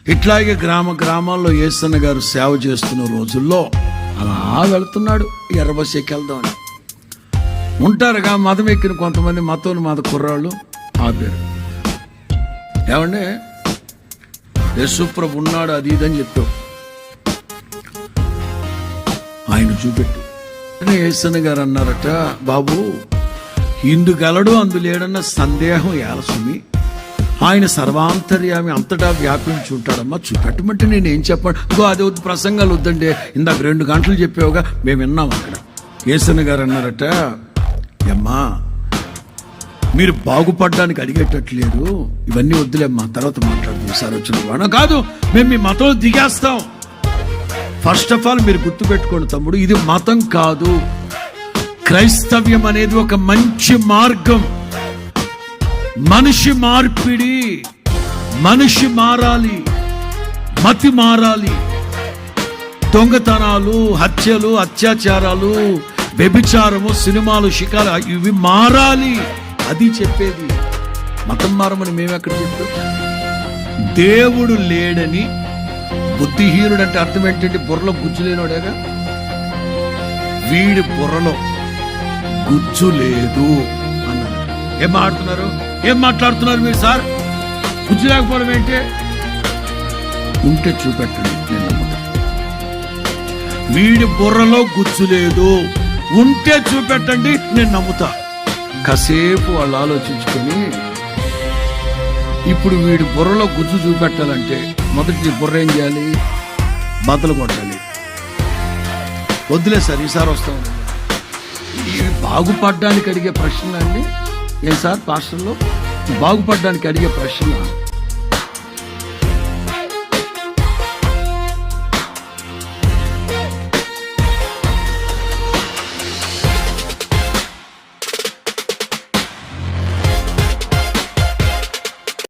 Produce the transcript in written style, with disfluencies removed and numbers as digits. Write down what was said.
ఇట్లాగే గ్రామాల్లో యేసన్న గారు సేవ చేస్తున్న రోజుల్లో అలా వెళ్తున్నాడు. ఎర్రబస్ ఎక్కెళ్దామని ఉంటారుగా మతం ఎక్కిన కొంతమంది మత కుర్రాళ్ళు ఆపారు. ఏమంటే యేసుప్రభు ఉన్నాడు అది ఇదని చెప్పావు, ఆయన చూపెట్టు. యేసన్న గారు అన్నారట, బాబు ఇందుగలడు అందులేడన్న సందేహం ఏలసుమి, ఆయన సర్వాంతర్యామి అంతటా వ్యాపించి ఉంటాడమ్మా, చూపెట్టమంటే నేనేం చెప్పాను. ఇంకో అది వద్దు, ప్రసంగాలు వద్దంటే ఇందాక 2 గంటలు చెప్పావుగా, మేము విన్నాం. అక్కడ యేసన్న గారు అన్నారట, అమ్మా మీరు బాగుపడడానికి అడిగేటట్లేదు, ఇవన్నీ వద్దులేమ్మా, తర్వాత మాట్లాడుతుంది సార్ వచ్చిన కాదు, మేము మీ మతంలో దిగేస్తాం. ఫస్ట్ ఆఫ్ ఆల్ మీరు గుర్తుపెట్టుకోండి తమ్ముడు, ఇది మతం కాదు. క్రైస్తవ్యం అనేది ఒక మంచి మార్గం, మనిషి మార్పిడి. మనిషి మారాలి, మతి మారాలి. దొంగతనాలు, హత్యలు, అత్యాచారాలు, వ్యభిచారము, సినిమాలు, షికారు ఇవి మారాలి. అది చెప్పేది. మతం మారమని మేమెక్కడ చెప్తాం? దేవుడు లేడని బుద్ధిహీనుడు అంటే అర్థం ఏంటంటే బుర్రలో గుజ్జు లేనోడేగా. వీడి బుర్రలో గుజ్జు లేదు అన్నాడు. ఏం మాట్లాడుతున్నారు మీరు సార్? గుజ్జు లేకపోవడం ఏంటి? ఉంటే చూపెట్టండి, నేను నమ్ముతా. వీడి బుర్రలో గుజ్జు లేదు, ఉంటే చూపెట్టండి, నేను నమ్ముతా. కాసేపు వాళ్ళు ఆలోచించుకొని, ఇప్పుడు వీడి బుర్రలో గుజ్జు చూపెట్టాలంటే మొదటి బుర్ర ఏం చేయాలి? బద్దలు కొట్టాలి. వద్దులే సార్, ఈసారి వస్తాం. ఇవి బాగుపడడానికి అడిగే ప్రశ్నలు అండి. ఏం సార్ పాస్టర్లో బాగుపడడానికి అడిగే ప్రశ్న?